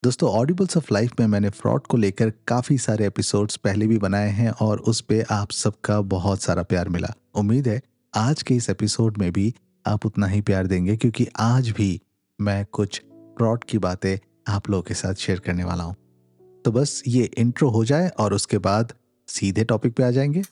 दोस्तों ऑडिबल्स of life में मैंने फ्रॉड को लेकर काफ़ी सारे एपिसोड्स पहले भी बनाए हैं और उस पे आप सबका बहुत सारा प्यार मिला। उम्मीद है आज के इस एपिसोड में भी आप उतना ही प्यार देंगे क्योंकि आज भी मैं कुछ फ्रॉड की बातें आप लोगों के साथ शेयर करने वाला हूँ। तो बस ये इंट्रो हो जाए और उसके बाद सीधे टॉपिक पे आ जाएंगे।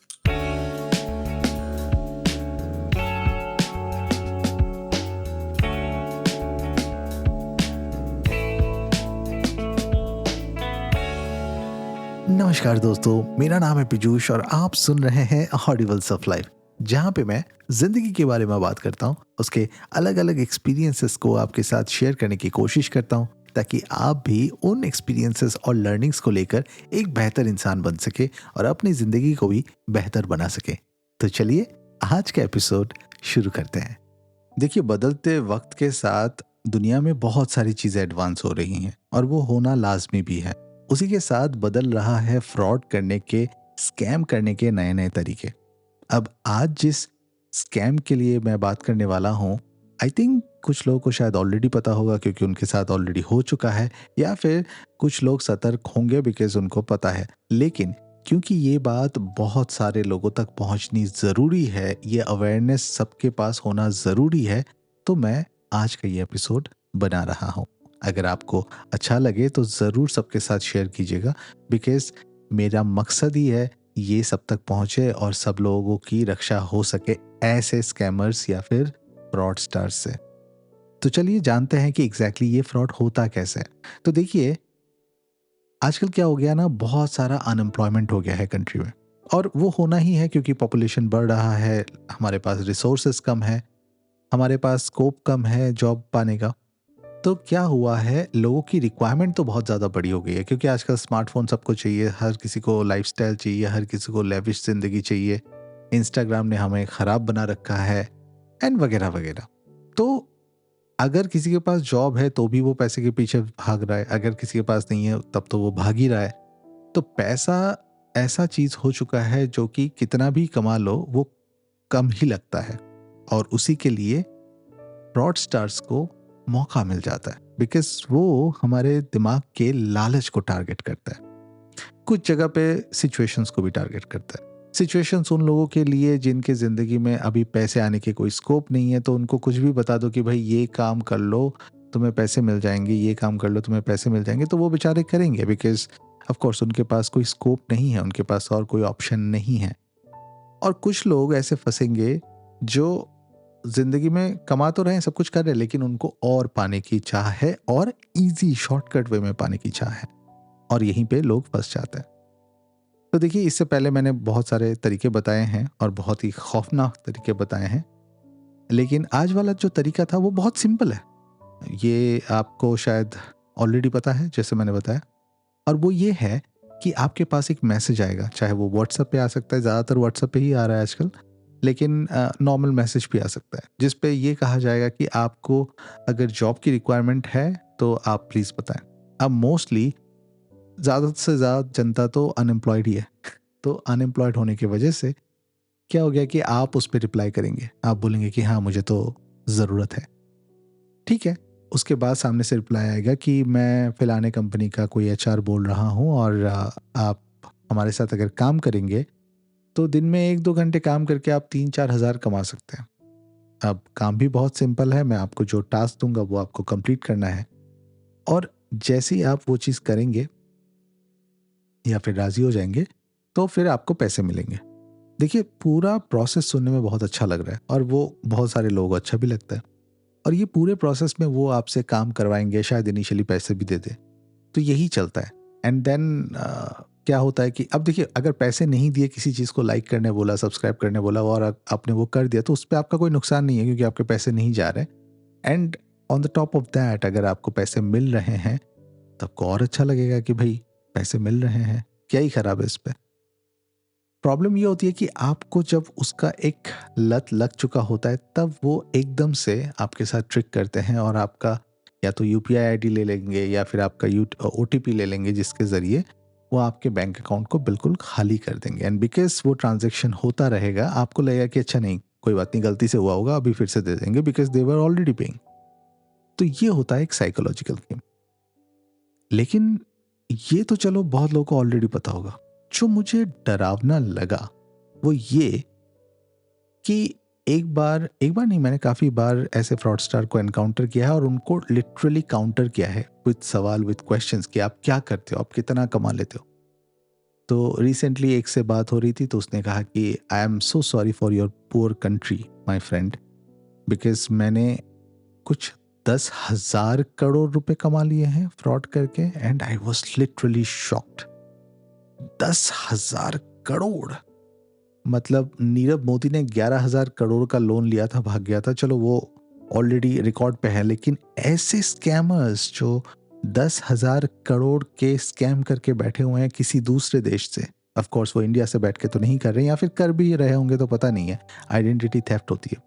नमस्कार दोस्तों, मेरा नाम है पीयूष और आप सुन रहे हैं ऑडिबल्स ऑफ लाइफ, जहाँ पे मैं जिंदगी के बारे में बात करता हूँ, उसके अलग अलग एक्सपीरियंसेस को आपके साथ शेयर करने की कोशिश करता हूँ ताकि आप भी उन एक्सपीरियंसेस और लर्निंग्स को लेकर एक बेहतर इंसान बन सके और अपनी ज़िंदगी को भी बेहतर बना सके। तो चलिए आज का एपिसोड शुरू करते हैं। देखिए, बदलते वक्त के साथ दुनिया में बहुत सारी चीज़ें एडवांस हो रही हैं और वो होना लाजमी भी है। उसी के साथ बदल रहा है फ्रॉड करने के, स्कैम करने के नए नए तरीके। अब आज जिस स्कैम के लिए मैं बात करने वाला हूँ, आई थिंक कुछ लोगों को शायद ऑलरेडी पता होगा क्योंकि उनके साथ ऑलरेडी हो चुका है, या फिर कुछ लोग सतर्क होंगे बिकॉज उनको पता है। लेकिन क्योंकि ये बात बहुत सारे लोगों तक पहुंचनी ज़रूरी है, ये अवेयरनेस सबके पास होना ज़रूरी है, तो मैं आज का ये एपिसोड बना रहा हूँ। अगर आपको अच्छा लगे तो ज़रूर सबके साथ शेयर कीजिएगा बिकॉज मेरा मकसद ही है ये सब तक पहुँचे और सब लोगों की रक्षा हो सके ऐसे स्कैमर्स या फिर फ्रॉड स्टार्स से। तो चलिए जानते हैं कि एग्जैक्टली ये फ्रॉड होता कैसे है। तो देखिए, आजकल क्या हो गया ना, बहुत सारा अनएम्प्लॉयमेंट हो गया है कंट्री में, और वो होना ही है क्योंकि पॉपुलेशन बढ़ रहा है, हमारे पास रिसोर्सेज कम है, हमारे पास स्कोप कम है जॉब पाने का। तो क्या हुआ है, लोगों की रिक्वायरमेंट तो बहुत ज़्यादा बड़ी हो गई है क्योंकि आजकल स्मार्टफोन सबको चाहिए, हर किसी को लाइफस्टाइल चाहिए, हर किसी को लेविश ज़िंदगी चाहिए। इंस्टाग्राम ने हमें ख़राब बना रखा है एंड वगैरह वगैरह। तो अगर किसी के पास जॉब है तो भी वो पैसे के पीछे भाग रहा है, अगर किसी के पास नहीं है तब तो वो भाग ही रहा है। तो पैसा ऐसा चीज़ हो चुका है जो कि कितना भी कमा लो वो कम ही लगता है, और उसी के लिए फ्रॉड स्टार्स को मौका मिल जाता है बिकॉज वो हमारे दिमाग के लालच को टारगेट करता है। कुछ जगह पे सिचुएशंस को भी टारगेट करता है। सिचुएशंस उन लोगों के लिए जिनके ज़िंदगी में अभी पैसे आने के कोई स्कोप नहीं है, तो उनको कुछ भी बता दो कि भाई ये काम कर लो तुम्हें पैसे मिल जाएंगे, ये काम कर लो तुम्हें पैसे मिल जाएंगे, तो वो बेचारे करेंगे बिकॉज ऑफ कोर्स उनके पास कोई स्कोप नहीं है, उनके पास और कोई ऑप्शन नहीं है। और कुछ लोग ऐसे फंसेंगे जो जिंदगी में कमा तो रहे हैं, सब कुछ कर रहे हैं, लेकिन उनको और पाने की चाह है और इजी शॉर्टकट वे में पाने की चाह है, और यहीं पे लोग फंस जाते हैं। तो देखिए, इससे पहले मैंने बहुत सारे तरीके बताए हैं और बहुत ही खौफनाक तरीके बताए हैं, लेकिन आज वाला जो तरीका था वो बहुत सिंपल है। ये आपको शायद ऑलरेडी पता है जैसे मैंने बताया, और वो ये है कि आपके पास एक मैसेज आएगा, चाहे वो व्हाट्सएप पे आ सकता है, ज़्यादातर व्हाट्सएप पे ही आ रहा है आजकल, लेकिन नॉर्मल मैसेज भी आ सकता है जिस पे ये कहा जाएगा कि आपको अगर जॉब की रिक्वायरमेंट है तो आप प्लीज़ बताएं। अब मोस्टली ज़्यादा से ज़्यादा जनता तो अनएम्प्लॉयड ही है, तो अनएम्प्लॉयड होने की वजह से क्या हो गया कि आप उस पर रिप्लाई करेंगे, आप बोलेंगे कि हाँ मुझे तो ज़रूरत है। ठीक है, उसके बाद सामने से रिप्लाई आएगा कि मैं फ़िलाने कंपनी का कोई एचआर बोल रहा हूँ और आप हमारे साथ अगर काम करेंगे तो दिन में 1-2 घंटे काम करके आप 3-4 हज़ार कमा सकते हैं। अब काम भी बहुत सिंपल है, मैं आपको जो टास्क दूँगा वो आपको कंप्लीट करना है, और जैसे ही आप वो चीज़ करेंगे या फिर राज़ी हो जाएँगे, तो फिर आपको पैसे मिलेंगे। देखिए, पूरा प्रोसेस सुनने में बहुत अच्छा लग रहा है और वो बहुत सारे लोगों को अच्छा भी लगता है, और ये पूरे प्रोसेस में वो आपसे काम करवाएँगे, शायद इनिशियली पैसे भी दे दें। तो यही चलता है। एंड देन क्या होता है कि अब देखिए, अगर पैसे नहीं दिए, किसी चीज़ को लाइक करने बोला, सब्सक्राइब करने बोला और आपने वो कर दिया, तो उस पे आपका कोई नुकसान नहीं है क्योंकि आपके पैसे नहीं जा रहे। And on the top of that, अगर आपको पैसे मिल रहे हैं तो आपको और अच्छा लगेगा कि भाई पैसे मिल रहे हैं, क्या ही खराब है इस पे। प्रॉब्लम ये होती है कि आपको जब उसका एक लत लग चुका होता है तब वो एकदम से आपके साथ ट्रिक करते हैं और आपका या तो यूपीआई आईडी ले लेंगे या फिर आपका ओटीपी ले लेंगे, जिसके ज़रिए वो आपके बैंक अकाउंट को बिल्कुल खाली कर देंगे। एंड बिकॉज वो ट्रांजैक्शन होता रहेगा, आपको लगेगा कि अच्छा नहीं, कोई बात नहीं, गलती से हुआ होगा, अभी फिर से दे देंगे because they were already paying. तो ये होता है एक साइकोलॉजिकल गेम। लेकिन ये तो चलो बहुत लोगों को ऑलरेडी पता होगा। जो मुझे डरावना लगा वो ये कि एक बार नहीं, मैंने काफ़ी बार ऐसे फ्रॉडस्टर को एनकाउंटर किया है और उनको लिटरली काउंटर किया है विद सवाल, विद क्वेश्चंस कि आप क्या करते हो, आप कितना कमा लेते हो। तो रिसेंटली एक से बात हो रही थी तो उसने कहा कि I am so sorry for your poor country my friend, because मैंने कुछ 10,000 करोड़ रुपए कमा लिए हैं फ्रॉड करके, and I was literally shocked. 10,000 crore! मतलब नीरव मोदी ने 11,000 करोड़ का लोन लिया था, भाग गया था, चलो वो ऑलरेडी रिकॉर्ड पे है। लेकिन ऐसे स्कैमर्स जो 10,000 करोड़ के स्कैम करके बैठे हुए हैं किसी दूसरे देश से, ऑफ कोर्स वो इंडिया से बैठ के तो नहीं कर रहे हैं, या फिर कर भी रहे होंगे तो पता नहीं है, आइडेंटिटी थेफ्ट होती है।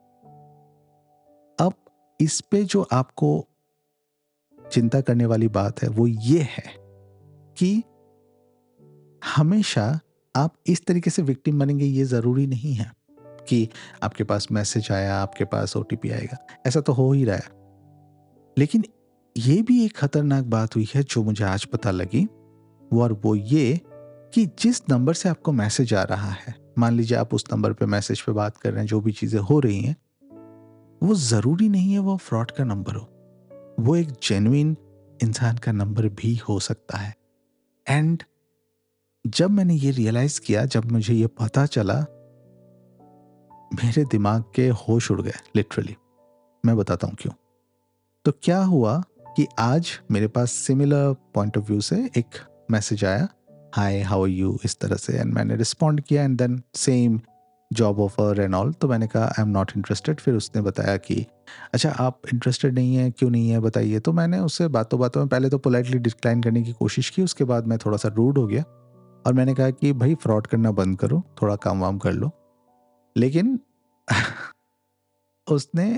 अब इस पे जो आपको चिंता करने वाली बात है वो ये है कि हमेशा आप इस तरीके से विक्टिम बनेंगे ये ज़रूरी नहीं है कि आपके पास मैसेज आया, आपके पास ओटीपी आएगा, ऐसा तो हो ही रहा है। लेकिन ये भी एक खतरनाक बात हुई है जो मुझे आज पता लगी, और वो ये कि जिस नंबर से आपको मैसेज आ रहा है, मान लीजिए आप उस नंबर पे मैसेज पे बात कर रहे हैं, जो भी चीज़ें हो रही हैं, वो ज़रूरी नहीं है वो फ्रॉड का नंबर हो। वो एक जेन्युइन इंसान का नंबर भी हो सकता है। एंड जब मैंने ये रियलाइज़ किया, जब मुझे ये पता चला, मेरे दिमाग के होश उड़ गए लिटरली। मैं बताता हूँ क्यों। तो क्या हुआ कि आज मेरे पास सिमिलर पॉइंट ऑफ व्यू से एक मैसेज आया, हाय हाउ आर यू, इस तरह से, एंड मैंने रिस्पॉन्ड किया, and then same job offer and all. तो मैंने कहा आई एम नॉट इंटरेस्टेड। फिर उसने बताया कि अच्छा आप इंटरेस्टेड नहीं है, क्यों नहीं है बताइए। तो मैंने उससे बातों बातों में पहले तो पोलाइटली डिक्लाइन करने की कोशिश की, उसके बाद मैं थोड़ा सा रूड हो गया और मैंने कहा कि भाई फ्रॉड करना बंद करो, थोड़ा काम वाम कर लो। लेकिन उसने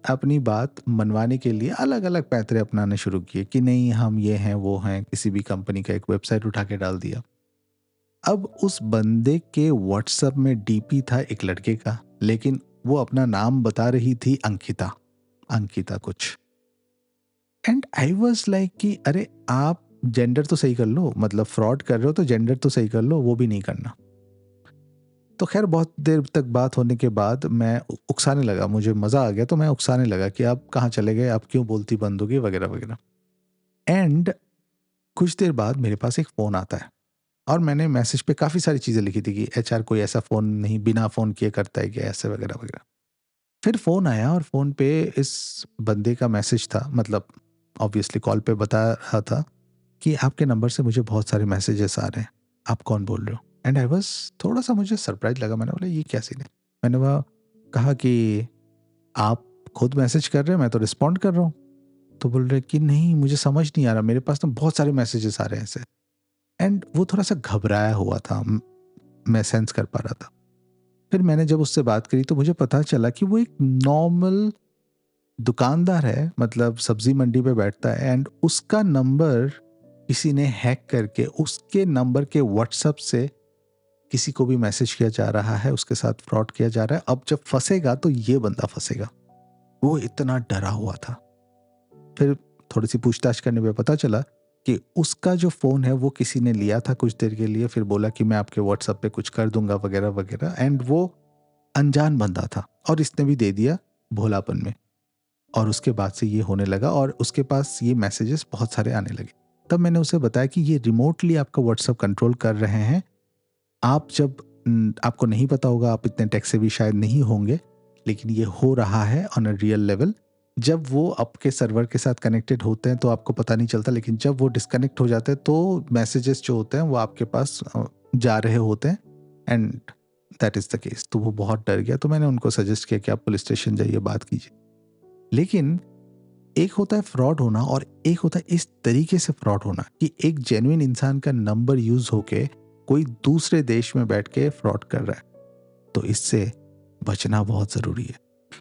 अपनी बात मनवाने के लिए अलग अलग पैंतरे अपनाने शुरू किए कि नहीं हम ये हैं वो हैं, किसी भी कंपनी का एक वेबसाइट उठा के डाल दिया। अब उस बंदे के व्हाट्सएप में डीपी था एक लड़के का, लेकिन वो अपना नाम बता रही थी अंकिता, अंकिता कुछ। एंड आई वाज लाइक कि अरे आप जेंडर तो सही कर लो, मतलब फ्रॉड कर रहे हो तो जेंडर तो सही कर लो, वो भी नहीं करना। तो खैर बहुत देर तक बात होने के बाद मैं उकसाने लगा, मुझे मज़ा आ गया, तो मैं उकसाने लगा कि आप कहाँ चले गए, आप क्यों बोलती बंद हो गई, वगैरह वगैरह। एंड कुछ देर बाद मेरे पास एक फ़ोन आता है और मैंने मैसेज पे काफ़ी सारी चीज़ें लिखी थी कि एचआर कोई ऐसा फ़ोन नहीं बिना फ़ोन किए करता है क्या, ऐसे वगैरह वगैरह। फिर फ़ोन आया और फ़ोन पे इस बंदे का मैसेज था, मतलब ऑब्वियसली कॉल पे बता रहा था कि आपके नंबर से मुझे बहुत सारे मैसेजेस आ रहे हैं, आप कौन बोल रहे हो? एंड आई वाज़, थोड़ा-सा मुझे सरप्राइज़ लगा, मैंने बोला ये क्या सीन है? मैंने वहाँ कहा कि आप खुद मैसेज कर रहे हैं, मैं तो रिस्पॉन्ड कर रहा हूँ। तो बोल रहे कि नहीं मुझे समझ नहीं आ रहा, मेरे पास ना बहुत सारे मैसेजेस आ रहे हैं ऐसे। एंड वो थोड़ा-सा घबराया हुआ था, मैं सेंस कर पा रहा था। फिर मैंने जब उससे बात करी तो मुझे पता चला कि वो एक नॉर्मल दुकानदार है, मतलब सब्जी मंडी पे बैठता है, एंड उसका नंबर किसी ने हैक करके उसके नंबर के व्हाट्सएप से किसी को भी मैसेज किया जा रहा है, उसके साथ फ्रॉड किया जा रहा है। अब जब फंसेगा तो ये बंदा फंसेगा। वो इतना डरा हुआ था। फिर थोड़ी सी पूछताछ करने पे पता चला कि उसका जो फ़ोन है वो किसी ने लिया था कुछ देर के लिए, फिर बोला कि मैं आपके व्हाट्सएप पे कुछ कर दूंगा वगैरह वगैरह, एंड वो अनजान बंदा था और इसने भी दे दिया भोलापन में। और उसके बाद से ये होने लगा और उसके पास ये मैसेजेस बहुत सारे आने लगे। तब मैंने उसे बताया कि ये रिमोटली आपका व्हाट्सएप कंट्रोल कर रहे हैं। आप जब आपको नहीं पता होगा, आप इतने टेक सेवी शायद नहीं होंगे, लेकिन ये हो रहा है ऑन अ रियल लेवल। जब वो आपके सर्वर के साथ कनेक्टेड होते हैं तो आपको पता नहीं चलता, लेकिन जब वो डिस्कनेक्ट हो जाते हैं तो मैसेजेस जो होते हैं वो आपके पास जा रहे होते हैं, and that is the case. तो वो बहुत डर गया, तो मैंने उनको सजेस्ट किया कि आप पुलिस स्टेशन जाइए, बात कीजिए। लेकिन एक होता है फ्रॉड होना और एक होता है इस तरीके से फ्रॉड होना कि एक जेन्युइन इंसान का नंबर यूज होके कोई दूसरे देश में बैठ के फ्रॉड कर रहा है। तो इससे बचना बहुत ज़रूरी है।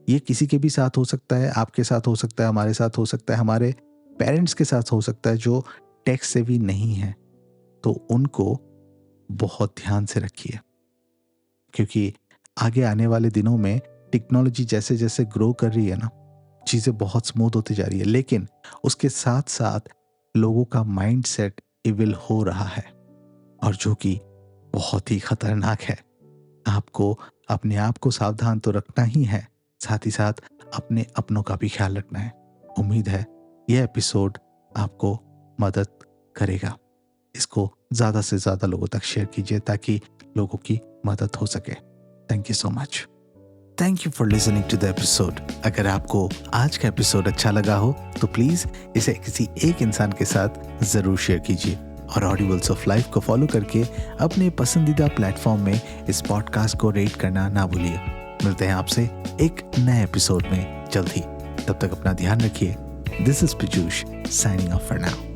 ये किसी के भी साथ हो सकता है, आपके साथ हो सकता है, हमारे साथ हो सकता है, हमारे पेरेंट्स के साथ हो सकता है जो टेक सेवी नहीं है। तो उनको बहुत ध्यान से रखिए, क्योंकि आगे आने वाले दिनों में टेक्नोलॉजी जैसे जैसे ग्रो कर रही है ना, चीज़ें बहुत स्मूथ होती जा रही है, लेकिन उसके साथ साथ लोगों का माइंडसेट इविल हो रहा है, और जो कि बहुत ही खतरनाक है। आपको अपने आप को सावधान तो रखना ही है, साथ ही साथ अपने अपनों का भी ख्याल रखना है। उम्मीद है यह एपिसोड आपको मदद करेगा। इसको ज़्यादा से ज़्यादा लोगों तक शेयर कीजिए ताकि लोगों की मदद हो सके। Thank you so much. Thank you for listening to the episode. अगर आपको आज का एपिसोड अच्छा लगा हो तो प्लीज़ इसे किसी एक इंसान के साथ ज़रूर शेयर कीजिए, और ऑडिबल्स ऑफ लाइफ को फॉलो करके अपने पसंदीदा प्लेटफॉर्म में इस पॉडकास्ट को रेट करना ना भूलिए। मिलते हैं आपसे एक नए एपिसोड में जल्द ही। तब तक अपना ध्यान रखिए। This is Piyush signing off for now.